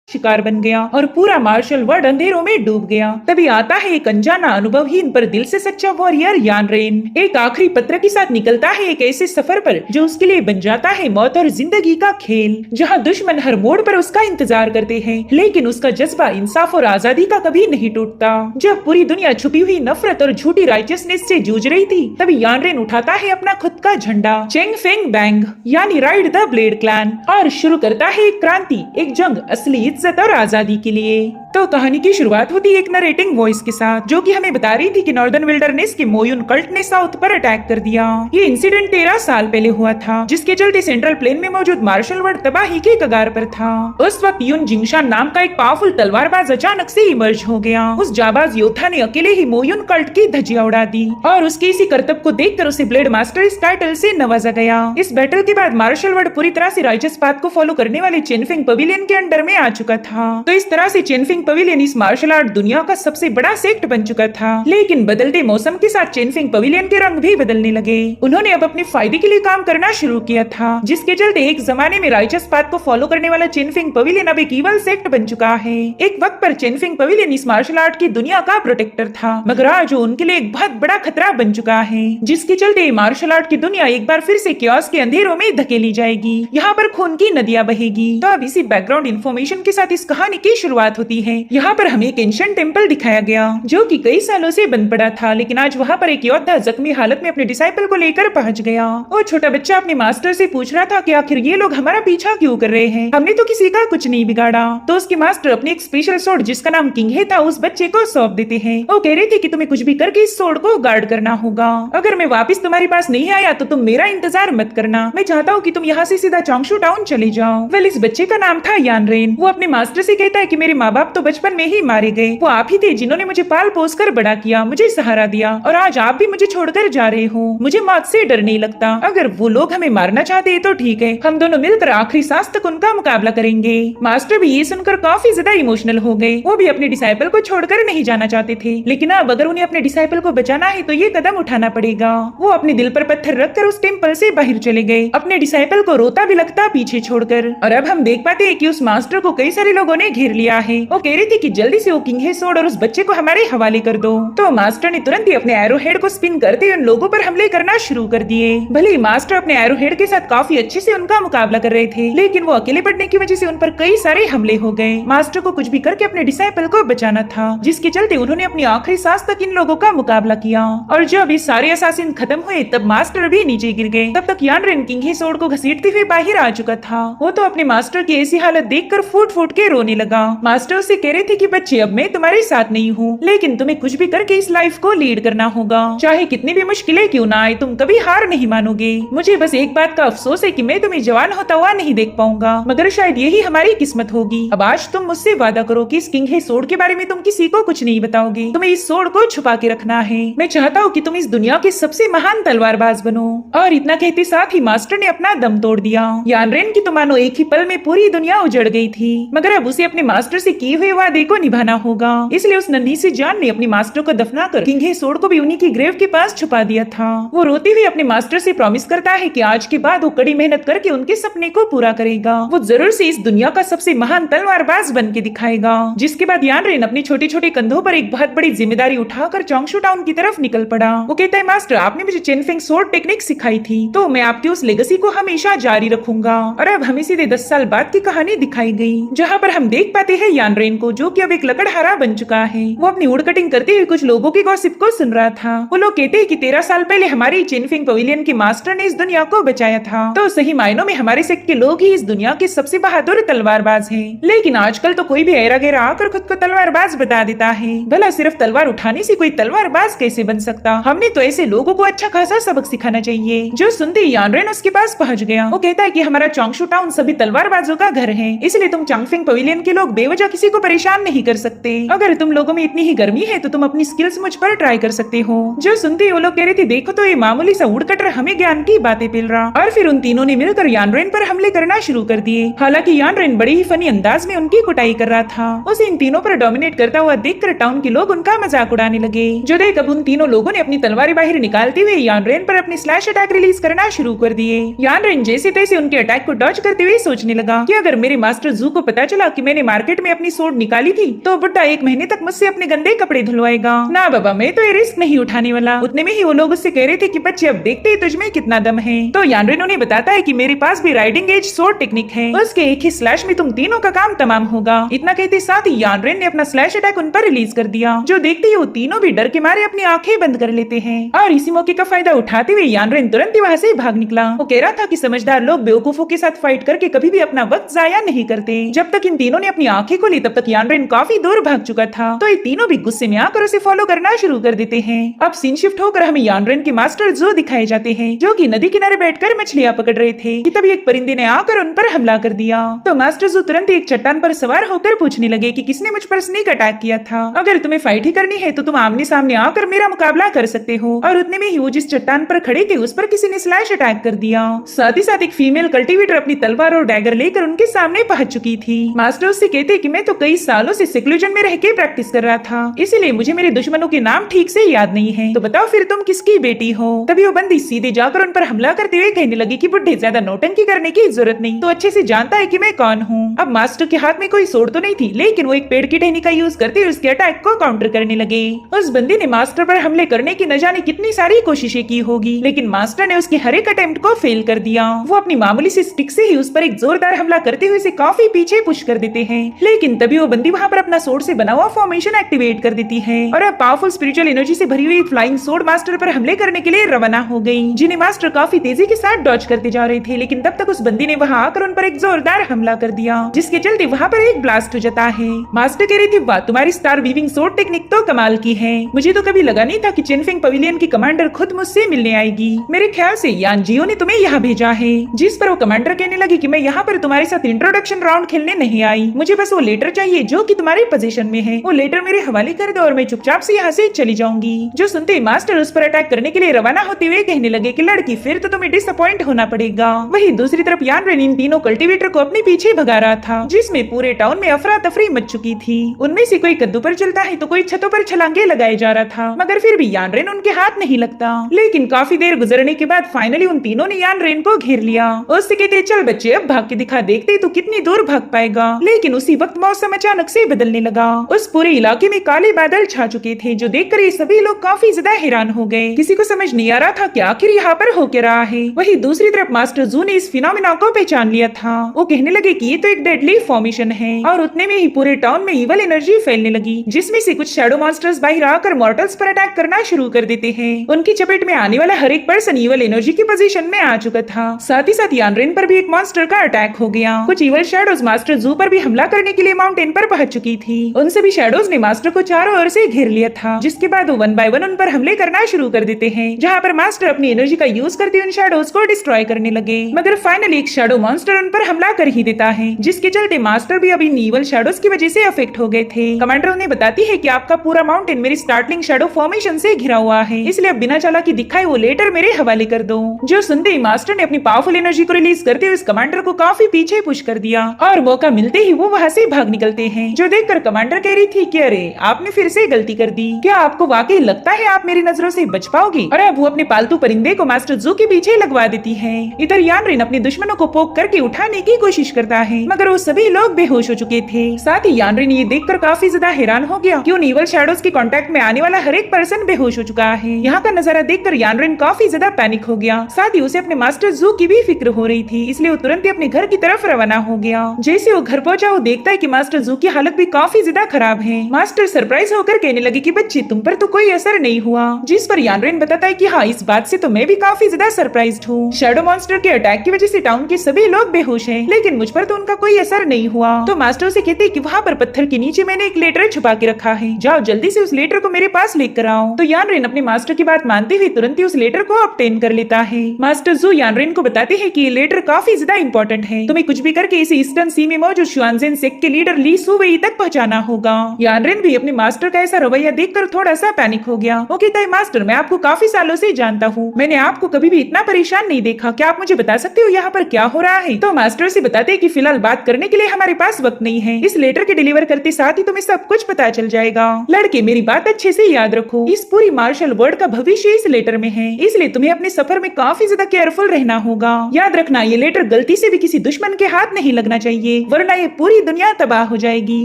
शिकार बन गया और पूरा मार्शल वर्ल्ड अंधेरों में डूब गया। तभी आता है एक अनजाना अनुभवहीन पर दिल से सच्चा वॉरियर यान रेन। एक आखिरी पत्र के साथ निकलता है एक ऐसे सफर पर जो उसके लिए बन जाता है मौत और जिंदगी का खेल, जहां दुश्मन हर मोड़ पर उसका इंतजार करते हैं, लेकिन उसका जज्बा इंसाफ और आजादी का कभी नहीं टूटता। जब पूरी दुनिया छुपी हुई नफरत और झूठी राइटियसनेस से जूझ रही थी, तभी यान रेन उठाता है अपना खुद का झंडा, चेंग फेंग बैंग यानी राइड द ब्लेड क्लैन, और शुरू करता है एक क्रांति, एक जंग असली इज्जत और आजादी के लिए। तो कहानी की शुरुआत होती है एक नरेटिंग वॉइस के साथ, जो कि हमें बता रही थी कि नॉर्दर्न विल्डरनेस के मोयुन कल्ट ने साउथ पर अटैक कर दिया। ये इंसिडेंट 13 साल पहले हुआ था, जिसके चलते सेंट्रल प्लेन में मौजूद मार्शल वर्ल्ड तबाही के कगार पर था। उस वक्त यून जिंगशान नाम का एक पावरफुल तलवारबाज अचानक से इमर्ज हो गया। उस जाबाज योद्धा ने अकेले ही मोयुन कल्ट की धज्जियां उड़ा दी और उसके इसी करतब को देखकर उसे ब्लेड मास्टर इस टाइटल से नवाजा गया। इस बैटल के बाद मार्शल वर्ल्ड पूरी तरह से राइचस पाथ को फॉलो करने वाले चेनफिंग पवेलियन के अंडर में आ चुका था। तो इस तरह से चेनफिंग पवेलियन इस मार्शल आर्ट दुनिया का सबसे बड़ा सेक्ट बन चुका था। लेकिन बदलते मौसम के साथ चेनफिंग पवेलियन के रंग भी बदलने लगे। उन्होंने अब अपने फायदे के लिए काम करना शुरू किया था, जिसके चलते एक जमाने में राइचस पाथ को फॉलो करने वाला चेनफिंग पवेलियन अब एक इवल सेक्ट बन चुका है। एक वक्त पर चेनफिंग पवेलियन इस मार्शल आर्ट की दुनिया का प्रोटेक्टर था, मगर आज वो उनके लिए एक बहुत बड़ा खतरा बन चुका है, जिसके चलते मार्शल आर्ट की दुनिया एक बार फिर से क्योस के अंधेरों में धकेली जाएगी। यहाँ पर खून की नदियां बहेगी। तो अब इसी बैकग्राउंड इन्फॉर्मेशन के साथ इस कहानी की शुरुआत होती है। यहाँ पर हमें एक एंशिएंट टेम्पल दिखाया गया, जो कि कई सालों से बंद पड़ा था, लेकिन आज वहाँ पर एक योद्धा जख्मी हालत में अपने डिसाइपल को लेकर पहुँच गया। वो छोटा बच्चा अपने मास्टर से पूछ रहा था कि आखिर ये लोग हमारा पीछा क्यों कर रहे हैं, हमने तो किसी का कुछ नहीं बिगाड़ा। तो उसके मास्टर अपने एक स्पेशल सोर्ड जिसका नाम किंग है था उस बच्चे को सौंप देते हैं। वो कह रहे थे कि तुम्हें कुछ भी करके इस सोर्ड को गार्ड करना होगा। अगर मैं वापस तुम्हारे पास नहीं आया तो तुम मेरा इंतजार मत करना। मैं चाहता हूँ कि तुम यहाँ से सीधा चोंगशू टाउन चले जाओ। वेल, इस बच्चे का नाम था यान रेन। वो अपने मास्टर से कहता है कि मेरे माँ बाप तो बचपन में ही मारे गए, वो आप ही थे जिन्होंने मुझे पाल पोस कर बड़ा किया, मुझे सहारा दिया, और आज आप भी मुझे छोड़कर जा रहे हो। मुझे मौत से डर नहीं लगता। अगर वो लोग हमें मारना चाहते हैं तो ठीक है, हम दोनों मिलकर आखिरी सांस तक उनका मुकाबला करेंगे। मास्टर भी ये सुनकर काफी ज्यादा इमोशनल हो गए। वो भी अपने डिसाइपल को छोड़कर नहीं जाना चाहते थे, लेकिन अब अगर उन्हें अपने डिसाइपल को बचाना है तो ये कदम उठाना पड़ेगा। वो अपने दिल पर पत्थर रखकर उस टेम्पल से बाहर चले गए, अपने डिसाइपल को रोता भी लगता पीछे छोड़कर। और अब हम देख पाते हैं कि उस मास्टर को कई सारे लोगों ने घेर लिया है। वो कह रहे थे कि जल्दी से वो किंग है सोर्ड और उस बच्चे को हमारे हवाले कर दो। तो मास्टर ने तुरंत ही अपने एरो हेड को स्पिन करते उन लोगों पर हमले करना शुरू कर दिए। भले ही मास्टर अपने एरो हेड के साथ काफी अच्छे से उनका मुकाबला कर रहे थे, लेकिन वो अकेले पड़ने की वजह से उन पर कई सारे हमले हो गए। मास्टर को कुछ भी करके अपने डिसाइपल को बचाना था, जिसके चलते उन्होंने अपनी आखिरी सांस तक इन लोगों का मुकाबला किया। और जब ये सारे असासिन खत्म हुए तब मास्टर भी नीचे गिर गए। तब तक यान रेन किंग ही सोर्ड को घसीटते हुए बाहर आ चुका था। वो तो अपने मास्टर की ऐसी हालत देखकर फूट फूट के रोने लगा। मास्टर उससे कह रहे थे कि बच्चे, अब मैं तुम्हारे साथ नहीं हूँ, लेकिन तुम्हें कुछ भी करके इस लाइफ को लीड करना होगा, चाहे कितनी भी मुश्किलें क्यों ना आए, तुम कभी हार नहीं मानोगे। मुझे बस एक बात का अफसोस है कि मैं तुम्हें जवान होता हुआ नहीं देख पाऊंगा, मगर शायद यही हमारी किस्मत होगी। अब आज तुम मुझसे वादा करो कि इस किंग है सोर्ड के बारे में तुम किसी को कुछ नहीं बताओगे, तुम्हें इस सोर्ड को छुपा के रखना है। मैं चाहता हूँ कि तुम इस दुनिया के सबसे महान तलवारबाज बनो। और इतना कहते साथ ही मास्टर ने अपना दम तोड़ दिया। यान रेन की तो मानो एक ही पल में पूरी दुनिया उजड़ गई थी, मगर अब उसे अपने मास्टर से किए हुए वादे को निभाना होगा। इसलिए उस नन्ही सी जान ने अपने मास्टर को दफनाकर किंग हे सोर्ड को भी उन्हीं की ग्रेव के पास छुपा दिया था। वो रोते हुए अपने मास्टर से प्रॉमिस करता है कि आज के बाद वो कड़ी मेहनत करके उनके सपने को पूरा करेगा। वो जरूर से इस दुनिया का सबसे महान तलवारबाज बन के दिखाएगा। जिसके बाद यान रेन अपने छोटे छोटे कंधों पर एक बहुत बड़ी जिम्मेदारी उठाकर चोंगशू टाउन की तरफ निकल पड़ा। वो कहता है, मास्टर, आपने मुझे चेनफिंग सोर्ड टेक्निक सिखाई थी, तो मैं आपकी उस लेगेसी को हमेशा जारी रखूंगा। और अब हमें सीधे 10 साल बाद की कहानी दिखाई गई, जहाँ पर हम देख पाते हैं यान रेन को, जो कि अब एक लकड़हारा बन चुका है। वो अपनी वुड कटिंग करते हुए कुछ लोगों की गॉसिप को सुन रहा था। वो लोग कहते हैं कि 13 साल पहले हमारी चेनफिंग पवेलियन के मास्टर ने इस दुनिया को बचाया था, तो सही मायनों में हमारे सेक्ट के लोग ही इस दुनिया के सबसे बहादुर तलवारबाज हैं। लेकिन आजकल तो कोई भी ऐरा गैरा आकर खुद को तलवारबाज बता देता है। भला सिर्फ तलवार उठाने से कोई तलवारबाज कैसे बन सकता? हमने तो ऐसे लोगों को अच्छा खासा सबक सिखाना चाहिए। जो सुनते ही यान रेन उसके पास पहुंच गया। वो कहता है कि हमारा चोंगशू टाउन सभी तलवारबाजों का घर है, इसलिए तुम चेनफिंग पवेलियन के लोग बेवजह किसी को परेशान नहीं कर सकते। अगर तुम लोगों में इतनी ही गर्मी है तो तुम अपनी स्किल्स मुझ पर ट्राई कर सकते हो। जो सुनते ही वो लोग कह रहे थे, देखो तो ये मामूली सा वुडकटर हमें ज्ञान की बातें पिल रहा। और फिर उन तीनों ने मिलकर यान रेन पर हमले करना शुरू कर दिए। हालांकि यान रेन बड़े ही फनी अंदाज में उनकी कुटाई कर रहा था। उसे इन तीनों पर डोमिनेट करता हुआ देखकर टाउन के लोग उनका मजाक उड़ाने लगे। जो देख अब उन तीनों लोगों ने अपनी तलवारें बाहर निकालते हुए यान रेन पर अपने स्लैश अटैक रिलीज करना शुरू कर दिए। यान रेन जैसे तैसे उनके अटैक को डॉज करते हुए सोचने लगा कि अगर मेरे मास्टर जू को पता पता चला कि मैंने मार्केट में अपनी सोड निकाली थी तो बुड्ढा 1 महीने तक मुझसे अपने गंदे कपड़े धुलवाएगा। ना बाबा, मैं तो ये रिस्क नहीं उठाने वाला। उतने में ही वो लोग उससे कह रहे थे कि बच्चे अब देखते ही तुझमें कितना दम है। तो यानरेन उन्हें बताता है कि मेरे पास भी राइडिंग एज सोड टेक्निक है, उसके एक ही स्लैश में तुम तीनों का काम तमाम होगा। इतना कहते साथ ही यानरेन ने अपना स्लैश अटैक उन पर रिलीज कर दिया, जो देखते ही वो तीनों भी डर के मारे अपनी आंखें बंद कर लेते हैं। और इसी मौके का फायदा उठाते हुए यानरेन तुरंत ही वहाँ से भाग निकला। वो कह रहा था कि समझदार लोग बेवकूफों के साथ फाइट करके कभी भी अपना वक्त जाया नहीं करते। जब तक इन तीनों ने अपनी आंखें खोली तब तक यानरेन काफी दूर भाग चुका था। तो ये तीनों भी गुस्से में आकर उसे फॉलो करना शुरू कर देते हैं। अब सीन शिफ्ट होकर हमें यानरेन के मास्टर जो दिखाए जाते हैं, जो कि नदी किनारे बैठकर मछलियां पकड़ रहे थे कि तभी एक परिंदे ने आकर उन पर हमला कर दिया। तो मास्टर जो तुरंत एक चट्टान पर सवार होकर पूछने लगे कि किसने मुझ पर स्नेक अटैक किया था। अगर तुम्हें फाइट ही करनी है तो तुम आमने सामने आकर मेरा मुकाबला कर सकते हो। और उतने में ही वो जिस चट्टान पर खड़े थे उस पर किसी ने स्लैश अटैक कर दिया। साथ ही साथ एक फीमेल कल्टीवेटर अपनी तलवार और डैगर लेकर उनके सामने पहुंच चुकी थी। मास्टर उससे कहते कि मैं तो कई सालों से सिक्लूजन में रह के प्रैक्टिस कर रहा था, इसीलिए मुझे मेरे दुश्मनों के नाम ठीक से याद नहीं है। तो बताओ फिर तुम किसकी बेटी हो। तभी वो बंदी सीधे जाकर उन पर हमला करते हुए कहने लगी कि बुड्ढे ज्यादा नौटंकी करने की जरूरत नहीं, तो अच्छे से जानता है कि मैं कौन हूँ। अब मास्टर के हाथ में कोई सोड तो नहीं थी, लेकिन वो एक पेड़ की टहनी का यूज करते हुए उसके अटैक को काउंटर करने लगे। उस बंदी ने मास्टर पर हमले करने की न जाने कितनी सारी कोशिशें की होगी, लेकिन मास्टर ने उसके हर एक अटेम्प्ट को फेल कर दिया। वो अपनी मामूली सी स्टिक से ही उस पर एक जोरदार हमला करते हुए उसे काफी पीछे पुश कर देते हैं। लेकिन तभी वो बंदी वहाँ पर अपना सोड से बना हुआ फॉर्मेशन एक्टिवेट कर देती है और अब पावरफुल स्पिरिचुअल एनर्जी से भरी हुई फ्लाइंग सोड मास्टर पर हमले करने के लिए रवाना हो गई, जिन्हें मास्टर काफी तेजी के साथ डॉज करते जा रहे थे। लेकिन तब तक उस बंदी ने वहाँ आकर उन पर एक जोरदार हमला कर दिया, जिसके चलते वहाँ पर एक ब्लास्ट हो जाता है। मास्टर कह रही थी, वाह तुम्हारी स्टार वीविंग सोड टेक्निक तो कमाल की है। मुझे तो कभी लगा नहीं था कि चिनफिंग पवेलियन की कमांडर खुद मुझसे मिलने आएगी। मेरे ख्याल से यान जियो ने तुम्हें यहाँ भेजा है। जिस पर वो कमांडर कहने लगी कि मैं यहाँ पर तुम्हारे साथ इंट्रोडक्शन राउंड खेलने नहीं आई, मुझे बस वो लेटर चाहिए जो कि तुम्हारे पोजीशन में है। वो लेटर मेरे हवाले कर दो और मैं चुपचाप से यहाँ से चली जाऊंगी। जो सुनते ही मास्टर उस पर अटैक करने के लिए रवाना होते हुए कहने लगे कि लड़की फिर तो तुम्हें डिसअपॉइंट होना पड़ेगा। वहीं दूसरी तरफ यानरेन इन तीनों कल्टीवेटर को अपने पीछे भगा रहा था, जिसमें पूरे टाउन में अफरा तफरी मच चुकी थी। उनमें से कोई कद्दू पर चलता है तो कोई छतों पर छलांगे लगाए जा रहा था, मगर फिर भी यानरेन उनके हाथ नहीं लगता। लेकिन काफी देर गुजरने के बाद फाइनली उन तीनों ने यानरेन को घेर लिया। उससे कहते चल बच्चे अब भाग के दिखा, देखते तो कितनी दूर भाग पाएगा। लेकिन उसी वक्त मौसम अचानक से बदलने लगा। उस पूरे इलाके में काले बादल छा चुके थे, जो देखकर ये सभी लोग काफी ज्यादा हैरान हो गए। किसी को समझ नहीं आ रहा था कि आखिर यहाँ पर हो क्या रहा है। वहीं दूसरी तरफ मास्टर जू ने इस फिनोमिना को पहचान लिया था। वो कहने लगे कि ये तो एक डेडली फॉर्मेशन है। और उतने में ही पूरे टाउन में इवल एनर्जी फैलने लगी, जिसमें से कुछ शैडो मॉन्स्टर्स बाहर आकर मॉर्टल्स पर अटैक करना शुरू कर देते हैं। उनकी चपेट में आने वाला हर एक पर्सन इवल एनर्जी की पोजीशन में आ चुका था। साथ ही साथ यानरेन पर भी एक मॉन्स्टर का अटैक हो गया। कुछ इवल शैडोज मास्टर जू पर भी हमला करने के लिए माउंटेन पर पहुंच चुकी थी। उन सभी शैडोज ने मास्टर को चारों ओर से घेर लिया था, जिसके बाद वो 1 बाय 1 उन पर हमले करना शुरू कर देते हैं, जहाँ पर मास्टर अपनी एनर्जी का यूज करते उन शैडोज को डिस्ट्रॉय करने लगे। मगर फाइनली एक शैडो मॉन्स्टर उन पर हमला कर ही देता है, जिसके चलते मास्टर भी अभी इवल शैडोज की वजह से अफेक्ट हो गए थे। कमांडर उन्हें बताती है कि आपका पूरा माउंटेन मेरी स्टार्टलिंग शैडो फॉर्मेशन से घिरा हुआ है, इसलिए अब बिना चालाकी दिखाए वो लेटर मेरे हवाले कर दो। जो सुनते ही मास्टर ने अपनी पावरफुल एनर्जी को रिलीज करते हुए उस कमांडर को काफी पीछे पुश कर दिया और मौका मिलते ही वो वहाँ से भाग निकलते हैं। जो देखकर कमांडर कह रही थी कि अरे आपने फिर से गलती कर दी, क्या आपको वाकई लगता है आप मेरी नजरों से बच पाओगे। और अब वो अपने पालतू परिंदे को मास्टर जू के पीछे लगवा देती है। इधर यानरेन अपने दुश्मनों को पोक करके उठाने की कोशिश करता है, मगर वो सभी लोग बेहोश हो चुके थे। साथ ही यानरेन ये देखकर काफी ज्यादा हैरान हो गया कि उन इवल शैडोज के कांटेक्ट में आने वाला हर एक पर्सन बेहोश हो चुका है। यहाँ का नजारा देखकर यानरेन काफी ज्यादा पैनिक हो गया। साथ ही उसे अपने मास्टर जू की भी फिक्र हो रही थी, इसलिए वो तुरंत ही अपने घर की तरफ रवाना हो गया। जैसे वो घर पहुंचा वो देखता है कि मास्टर जू की हालत भी काफी ज्यादा खराब है। मास्टर सरप्राइज होकर कहने लगे कि बच्चे तुम पर तो कोई असर नहीं हुआ, जिस पर यानरेन बताता है कि हाँ इस बात से तो मैं भी काफी ज्यादा सरप्राइज्ड हूँ। शैडो मॉन्स्टर के अटैक की वजह से टाउन के सभी लोग बेहोश हैं, लेकिन मुझ पर तो उनका कोई असर नहीं हुआ। तो मास्टर से कहते हैं कि वहाँ पर पत्थर के नीचे मैंने एक लेटर छुपा के रखा है, जाओ जल्दी से उस लेटर को मेरे पास लेकर आओ। तो यानरेन अपने मास्टर की बात मानते हुए तुरंत ही उस लेटर को ऑब्टेन कर लेता है। मास्टर जू यानरेन को बताते हैं कि ये लेटर काफी ज्यादा इंपॉर्टेंट है, तुम्हें कुछ भी करके इसे ईस्टर्न सी में मौजूद शुआनजेन सेक्ट के लीडर ली सुवेई तक पहुंचाना होगा। यानरेन भी अपने मास्टर का ऐसा रवैया देखकर थोड़ा सा पैनिक हो गया। वो कहता है मास्टर मैं आपको काफी सालों से जानता हूँ, मैंने आपको कभी भी इतना परेशान नहीं देखा, क्या आप मुझे बता सकते हो यहाँ पर क्या हो रहा है। तो मास्टर से बताते हैं कि फिलहाल बात करने के लिए हमारे पास वक्त नहीं है, इस लेटर के डिलीवर करते साथ ही तुम्हें सब कुछ पता चल जाएगा। लड़के मेरी बात अच्छे से याद रखो, इस पूरी मार्शल वर्ल्ड का भविष्य इस लेटर में है, इसलिए तुम्हें अपने सफर में काफी ज्यादा केयरफुल रहना होगा। याद रखना ये लेटर गलती से भी किसी दुश्मन के हाथ नहीं लगना चाहिए, वरना ये पूरी दुनिया तबाह हो जाएगी।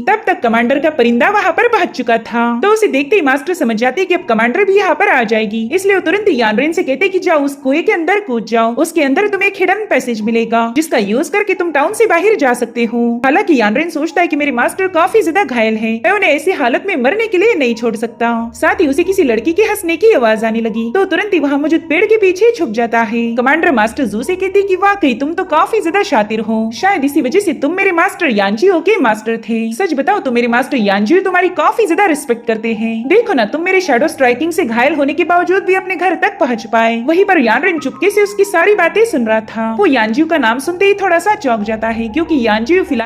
तब तक कमांडर का परिंदा वहाँ पर पहुंच चुका था, तो उसे देखते ही मास्टर समझ जाते कि अब कमांडर भी यहाँ पर आ जाएगी। इसलिए वो तुरंत यानरेन से कहते कि जाओ उस कुएं के अंदर कूद जाओ, उसके अंदर तुम्हें एक हिडन पैसेज मिलेगा जिसका यूज करके तुम टाउन से बाहर जा सकते हो। हालांकि यानरेन सोचता है कि मेरे मास्टर काफी ज्यादा घायल है, मैं उन्हें ऐसी हालत में मरने के लिए नहीं छोड़ सकता। साथ ही उसे किसी लड़की के हंसने की आवाज आने लगी, तो तुरंत ही वहाँ मौजूद पेड़ के पीछे छुप जाता है। कमांडर मास्टर जू से कहती कि वाकई तुम तो काफी ज्यादा शातिर हो, शायद इसी वजह से तुम मेरे मास्टर यानजियो के मास्टर थे। सच बताओ तो मेरे मास्टर यानजियो तुम्हारी काफी ज्यादा रिस्पेक्ट करते हैं। देखो ना, तुम मेरे शैडो स्ट्राइकिंग से घायल होने के बावजूद भी अपने घर तक पहुंच पाए। वहीं पर यानरेन चुपके से उसकी सारी बातें सुन रहा था। वो यानजियो का नाम सुनते ही थोड़ा सा चौंक जाता है, क्योंकि यानजियो फिलहाल